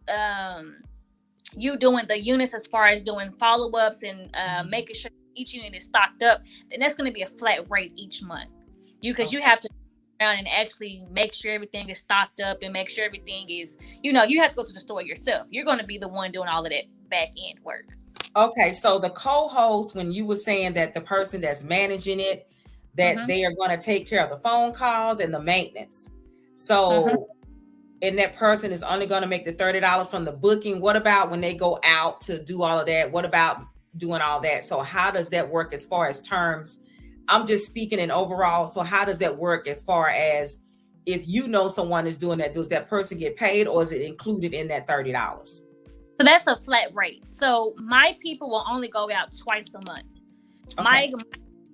you doing the units as far as doing follow-ups and making sure each unit is stocked up, then that's going to be a flat rate each month. Because you have to go around and actually make sure everything is stocked up and make sure everything is, you have to go to the store yourself. You're going to be the one doing all of that back end work. Okay, so the co-host, when you were saying that the person that's managing it, that they are going to take care of the phone calls and the maintenance. So, and that person is only going to make the $30 from the booking. What about when they go out to do all of that? What about doing all that? So how does that work as far as terms? I'm just speaking in overall. So how does that work as far as if someone is doing that, does that person get paid, or is it included in that $30? So that's a flat rate. So my people will only go out twice a month. Okay.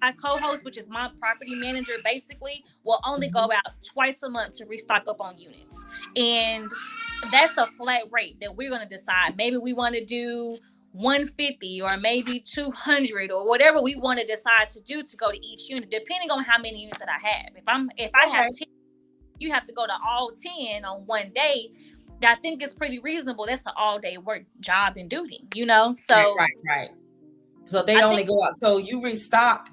My co-host, which is my property manager, basically will only go out twice a month to restock up on units. And that's a flat rate that we're going to decide. Maybe we want to do 150 or maybe 200 or whatever we want to decide to do to go to each unit, depending on how many units that I have. If I have 10, you have to go to all 10 on one day. I think it's pretty reasonable. That's an all-day work job and duty, So right. So they only go out. So you restock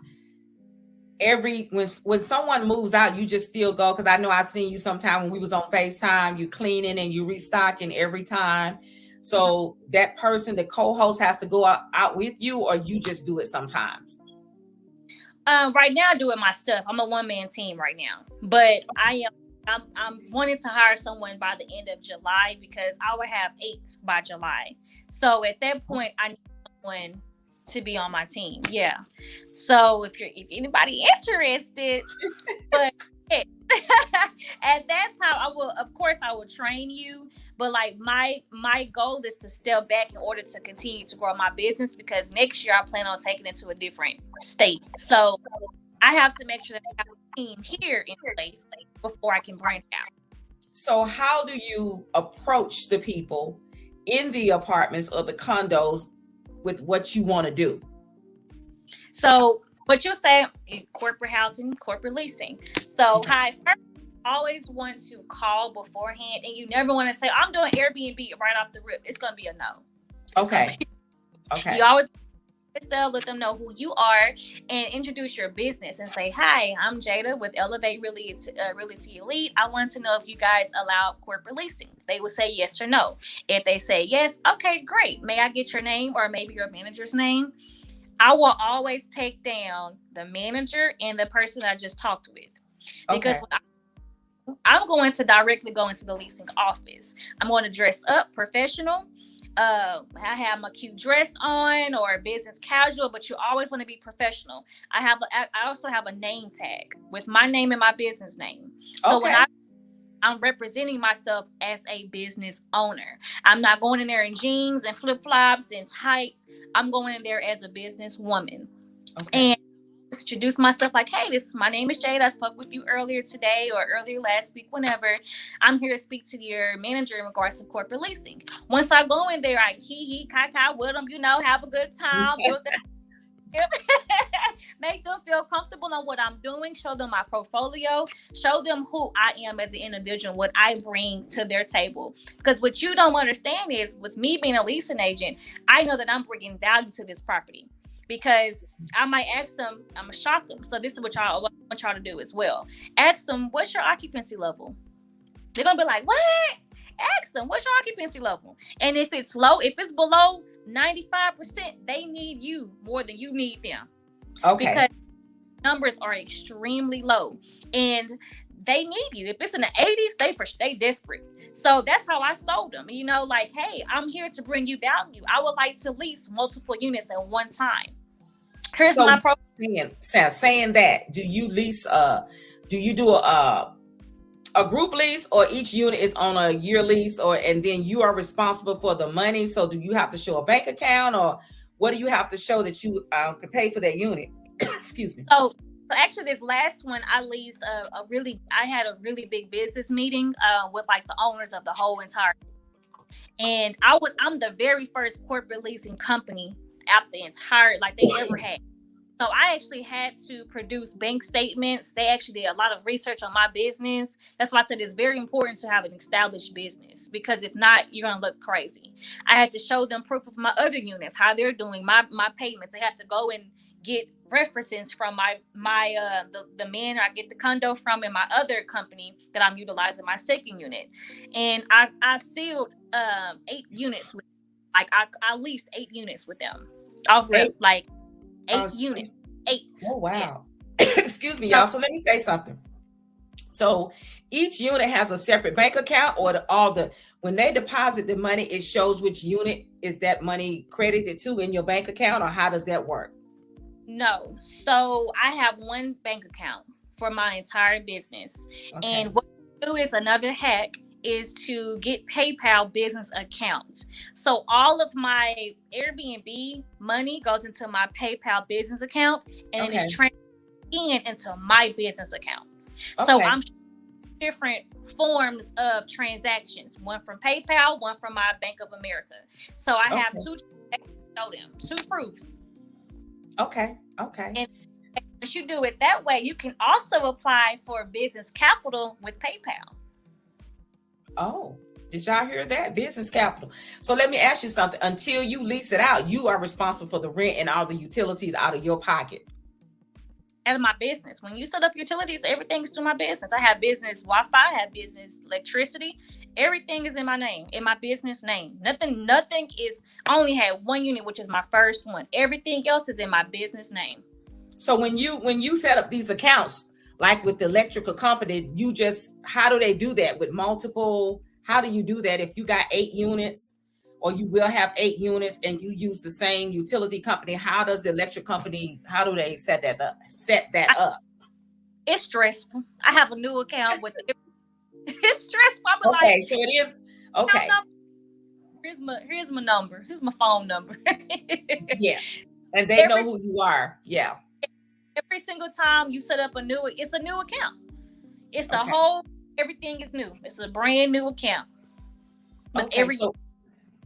when someone moves out, you just still go, because I know I seen you sometime when we was on FaceTime, you cleaning and you restocking every time. So that person, the co-host, has to go out with you, or you just do it sometimes? Right now I do it myself. I'm a one-man team right now, but I'm wanting to hire someone by the end of July, because I will have 8 by July. So at that point, I need someone to be on my team. Yeah. So if anybody interested, but at that time I will train you, but like my goal is to step back in order to continue to grow my business, because next year I plan on taking it to a different state. So I have to make sure that I have a team here in place before I can branch out. So how do you approach the people in the apartments or the condos with what you want to do? So what you say, corporate housing, corporate leasing. So I first always want to call beforehand, and you never want to say, I'm doing Airbnb right off the rip. It's going to be a no. Okay. You always let them know who you are and introduce your business and say, hi, I'm Jada with Elevate Realty Elite. I want to know if you guys allow corporate leasing. They will say yes or no. If they say yes, okay, great. May I get your name, or maybe your manager's name? I will always take down the manager and the person I just talked with. Because when I'm going to directly go into the leasing office, I'm going to dress up professional. I have my cute dress on, or business casual, but you always want to be professional. I also have a name tag with my name and my business name. So when I'm representing myself as a business owner, I'm not going in there in jeans and flip-flops and tights. I'm going in there as a business woman. And introduce myself like, hey, my name is Jade. I spoke with you earlier today or earlier last week, whenever. I'm here to speak to your manager in regards to corporate leasing. Once I go in there, I kai with them, have a good time, make them feel comfortable on what I'm doing, show them my portfolio, show them who I am as an individual, what I bring to their table. Because what you don't understand is, with me being a leasing agent, I know that I'm bringing value to this property. Because I might ask them, I'm going to shock them. So this is what I want y'all to do as well. Ask them, what's your occupancy level? They're going to be like, what? Ask them, what's your occupancy level? And if it's low, if it's below 95%, they need you more than you need them. Okay. Because numbers are extremely low and they need you. If it's in the 80s, they desperate. So that's how I sold them. Like, hey, I'm here to bring you value. I would like to lease multiple units at one time. Here's my program. Saying that, do you lease? Do you do a group lease, or each unit is on a year lease, and then you are responsible for the money? So do you have to show a bank account, or what do you have to show that you can pay for that unit? Excuse me. So actually, this last one, I leased I had a really big business meeting with like the owners of the whole entire, and I'm the very first corporate leasing company out the entire, like they ever had. So I actually had to produce bank statements. They actually did a lot of research on my business. That's why I said it's very important to have an established business, because if not, you're going to look crazy. I had to show them proof of my other units, how they're doing, my payments. They have to go and get references from the man I get the condo from in my other company that I'm utilizing, my second unit. And I sealed 8 units with, like I leased 8 units with them. Off rip, like 8 units. 8. Oh wow. Yeah. Excuse me, y'all. So let me say something. So each unit has a separate bank account, or when they deposit the money, it shows which unit is that money credited to in your bank account, or how does that work? No. So I have one bank account for my entire business. Okay. And what I do is, another hack is to get PayPal business accounts. So all of my Airbnb money goes into my PayPal business account, and then it's transferred into my business account. Okay. So I'm different forms of transactions, one from PayPal, one from my Bank of America. So I have 2 proofs. Okay. And once you do it that way, you can also apply for business capital with PayPal. Oh, did y'all hear that? Business capital. So let me ask you something. Until you lease it out, you are responsible for the rent and all the utilities out of your pocket. out of my business. When you set up utilities, everything's through my business. I have business Wi-Fi, I have business electricity. Everything is in my name, in my business name. Nothing is, I only had one unit, which is my first one. Everything else is in my business name. So when you set up these accounts, like with the electrical company, how do they do that with multiple? How do you do that if you got 8 units, or you will have 8 units and you use the same utility company? How does the electric company, how do they set that up? It's stressful. I have a new account with it. It's stressful. I'm Okay, like, so it is okay. Here's my number. Here's my phone number. Yeah. And they know who you are. Yeah. Every single time you set up it's a new account. It's the whole, everything is new. It's a brand new account. But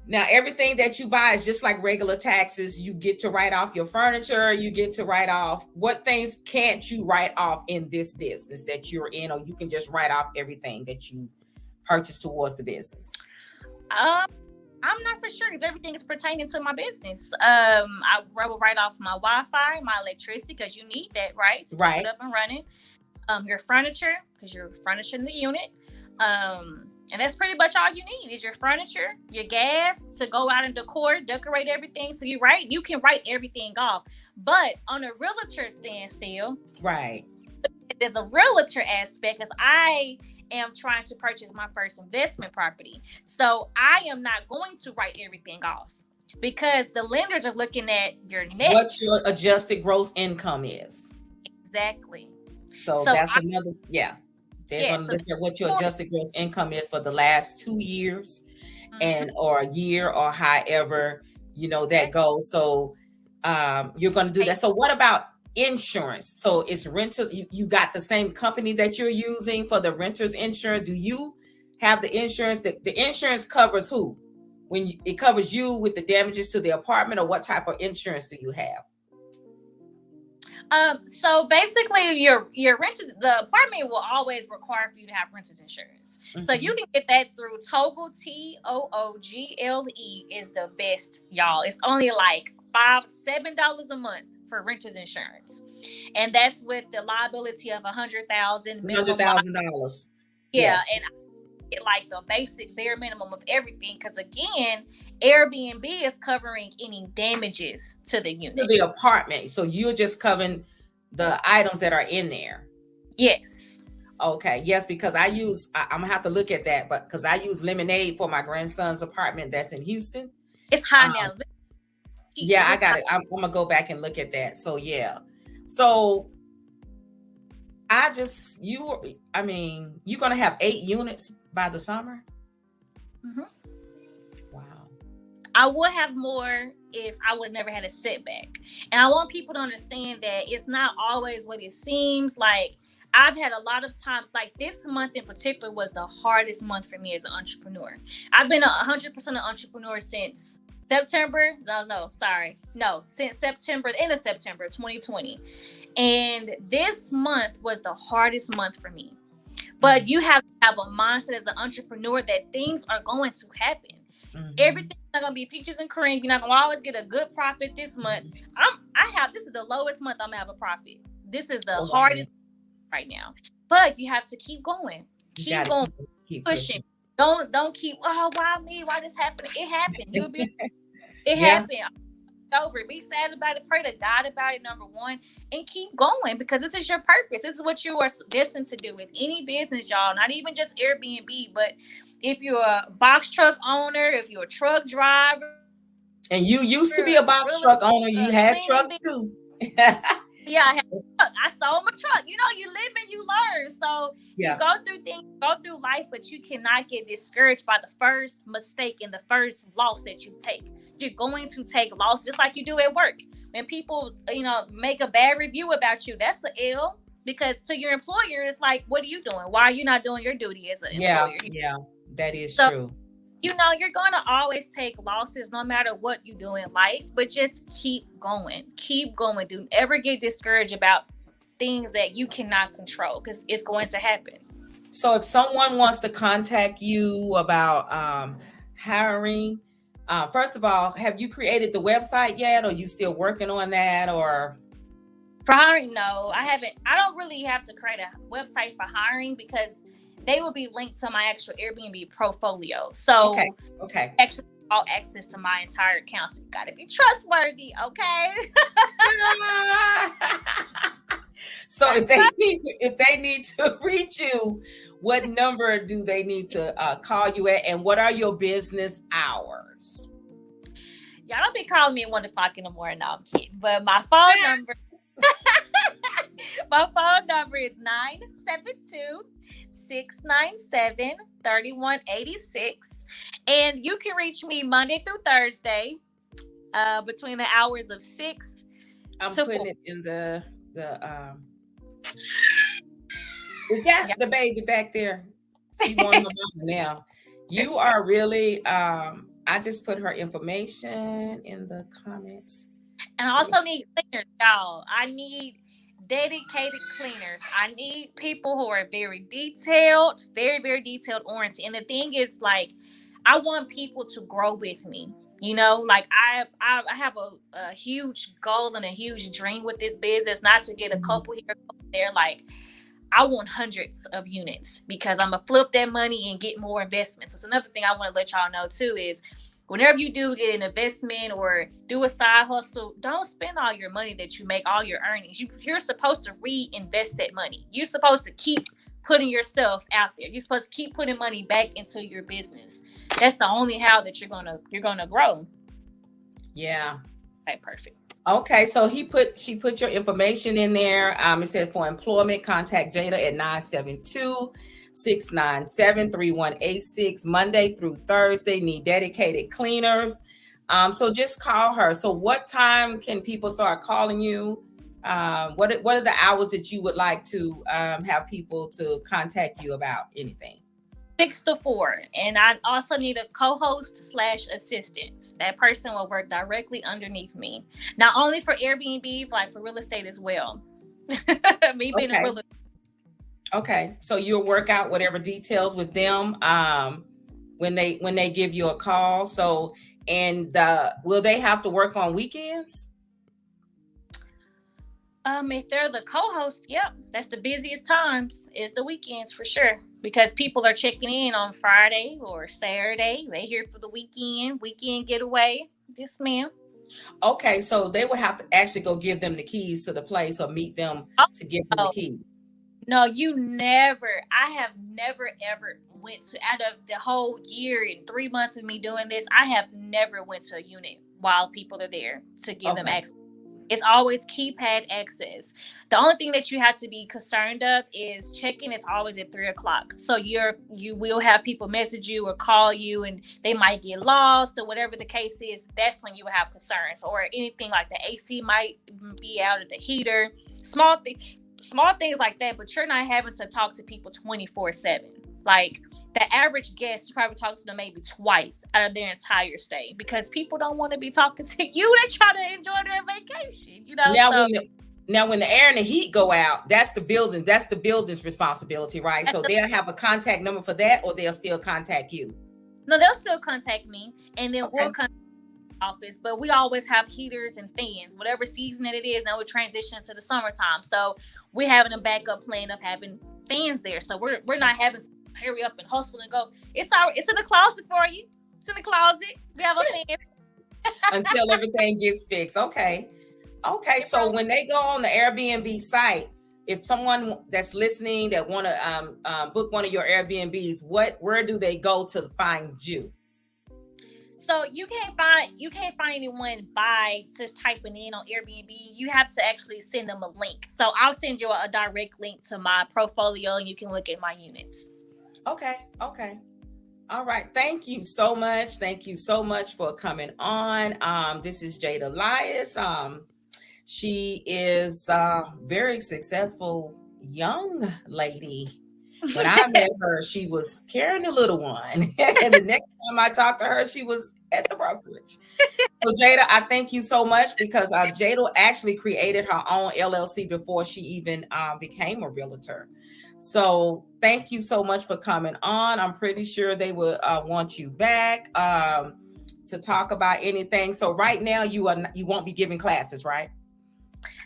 now everything that you buy is just like regular taxes. You get to write off your furniture. You get to write off what things can't you write off in this business that you're in, or you can just write off everything that you purchase towards the business. I'm not for sure because everything is pertaining to my business. I will write off my Wi-Fi, my electricity, because you need that, right? To keep it up and running. Your furniture, because you're furnishing the unit. And that's pretty much all you need is your furniture, your gas to go out and decorate everything. So you can write everything off. But on a realtor standstill, right, there's a realtor aspect because I am trying to purchase my first investment property. So I am not going to write everything off because the lenders are looking at your net. What your adjusted gross income is. Exactly. So that's another, They're going to look at what your adjusted gross income is for the last 2 years and or a year or however, that goes. So you're going to do that. So what about insurance? So it's renters. You got the same company that you're using for the renter's insurance. Do you have the insurance? The insurance covers who? It covers you with the damages to the apartment, or what type of insurance do you have? So basically your renters, the apartment will always require for you to have renters insurance. Mm-hmm. So you can get that through Toggle, TOOGLE is the best, y'all. It's only like $7 a month for renters insurance. And that's with the liability of $100,000. $100,000. Yeah. Yes. And get like the basic bare minimum of everything. Cause again, Airbnb is covering any damages to the unit. To the apartment. So you're just covering the items that are in there. Yes. Okay. Yes, because I'm gonna have to look at that, but because I use Lemonade for my grandson's apartment that's in Houston. It's high now. Yeah, I got it. I'm gonna go back and look at that. So yeah. So you're gonna have 8 units by the summer? Mm-hmm. Wow. I would have more if I would never had a setback. And I want people to understand that it's not always what it seems. Like I've had a lot of times, like this month in particular was the hardest month for me as an entrepreneur. I've been 100% an entrepreneur since September. Since September, the end of September 2020. And this month was the hardest month for me. But you have to have a mindset as an entrepreneur that things are going to happen. Mm-hmm. Everything's not going to be peaches and cream. You're not going to always get a good profit this month. This is the lowest month I'm going to have a profit. This is the hardest right now. But you have to keep going. Keep going. Keep pushing. Don't keep, why me? Why this happened? It happened. It happened. Over it. Be sad about it. Pray to God about it, number one, and keep going because this is your purpose. This is what you are destined to do with any business, y'all. Not even just Airbnb, but if you're a box truck owner, if you're a truck driver, and you used to be a box truck owner, you had trucks too. Yeah, I sold my truck. You live and you learn. So you go through things, go through life, but you cannot get discouraged by the first mistake and the first loss that you take. You're going to take loss just like you do at work. When people, make a bad review about you, that's an L because to your employer, it's like, what are you doing? Why are you not doing your duty as an employer? Yeah, that is true. You're going to always take losses no matter what you do in life, but just keep going. Keep going. Don't ever get discouraged about things that you cannot control because it's going to happen. So if someone wants to contact you about hiring, first of all, have you created the website yet? Or are you still working on that? Or For hiring, no, I haven't. I don't really have to create a website for hiring because they will be linked to my actual Airbnb portfolio. So Okay. actually all access to my entire account. So you gotta be trustworthy, okay? So if they need to reach you, what number do they need to call you at, and what are your business hours? Y'all don't be calling me at 1:00 in the morning. No, I'm kidding. But my phone number is 972-697-3186. And you can reach me Monday through Thursday between the hours of 6 I'm to putting 4. it in the is that the baby back there? She wants her mama now. You are really I just put her information in the comments. And I also need cleaners, y'all. I need dedicated cleaners. I need people who are very detailed, very, very detailed oriented. And the thing is, like, I want people to grow with me. You know, like I have a huge goal and a huge dream with this business, not to get a couple here, a couple there. Like, I want hundreds of units because I'm gonna flip that money and get more investments. That's another thing I want to let y'all know too is whenever you do get an investment or do a side hustle, don't spend all your money that you make, all your earnings. You're supposed to reinvest that money. You're supposed to keep putting yourself out there. You're supposed to keep putting money back into your business. That's the only how that you're gonna grow. Yeah. Okay, perfect. Okay, so she put your information in there. It said for employment, contact Jada at 972-697-3186 Monday through Thursday. Need dedicated cleaners. So just call her. So what time can people start calling you? What are the hours that you would like to have people to contact you about anything? 6 to 4. And I also need a co-host/assistant. That person will work directly underneath me. Not only for Airbnb, like for real estate as well. Me being a real estate. Okay. So you'll work out whatever details with them when they give you a call. So will they have to work on weekends? If they're the co-host, yep, that's the busiest times is the weekends for sure. Because people are checking in on Friday or Saturday. They're here for the weekend getaway. Yes, ma'am. Okay, so they will have to actually go give them the keys to the place or meet them to give them the keys. No, I have never ever went to, out of the whole year and 3 months of me doing this, I have never went to a unit while people are there to give them access. It's always keypad access. The only thing that you have to be concerned of is check-in is always at 3:00. So you will have people message you or call you and they might get lost or whatever the case is. That's when you will have concerns or anything like the AC might be out of the heater. Small things like that, but you're not having to talk to people 24/7. Like the average guest, you probably talk to them maybe twice out of their entire stay because people don't want to be talking to you. They try to enjoy their vacation, you know. Now, when the air and the heat go out, that's the building's responsibility, right? So they'll have a contact number for that, or they'll still contact you. No, they'll still contact me, and then we'll come to the office. But we always have heaters and fans, whatever season that it is. Now we're transitioning to the summertime, so we're having a backup plan of having fans there. So we're not having to hurry up and hustle and go. It's in the closet for you. It's in the closet. We have a fan until everything gets fixed. Okay. So when they go on the Airbnb site, if someone that's listening that want to book one of your Airbnbs, where do they go to find you? So you can't find anyone by just typing in on Airbnb. You have to actually send them a link. So I'll send you a direct link to my portfolio and you can look at my units. Okay. All right. Thank you so much. Thank you so much for coming on. This is Jada Elias. She is a very successful young lady. When I met her, she was carrying a little one. And the next time I talked to her, she was at the brokerage. So Jada, I thank you so much because Jada actually created her own LLC before she even became a realtor. So thank you so much for coming on. I'm pretty sure they will want you back to talk about anything. So right now you won't be giving classes, right?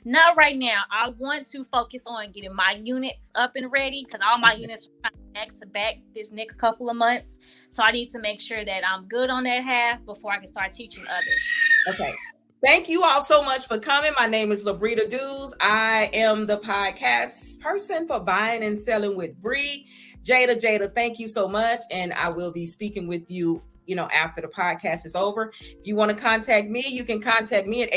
Not right now. I want to focus on getting my units up and ready because all my units are back to back this next couple of months. So I need to make sure that I'm good on that half before I can start teaching others. Okay. Thank you all so much for coming. My name is Labrita Dews. I am the podcast person for Buying and Selling with Bri. Jada, thank you so much. And I will be speaking with you, after the podcast is over. If you want to contact me, you can contact me at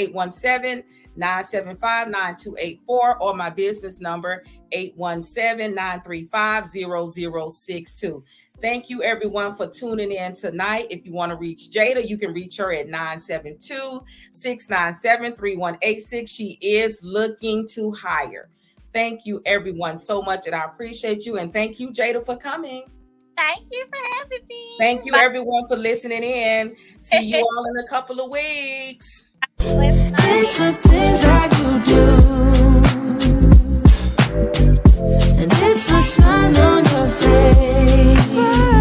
817-975-9284 or my business number, 817-935-0062. Thank you, everyone, for tuning in tonight. If you want to reach Jada, you can reach her at 972-697-3186. She is looking to hire. Thank you, everyone, so much, and I appreciate you. And thank you, Jada, for coming. Thank you for having me. Thank you, everyone, for listening in. See you all in a couple of weeks. It's the things that you do, and it's a smile on your face.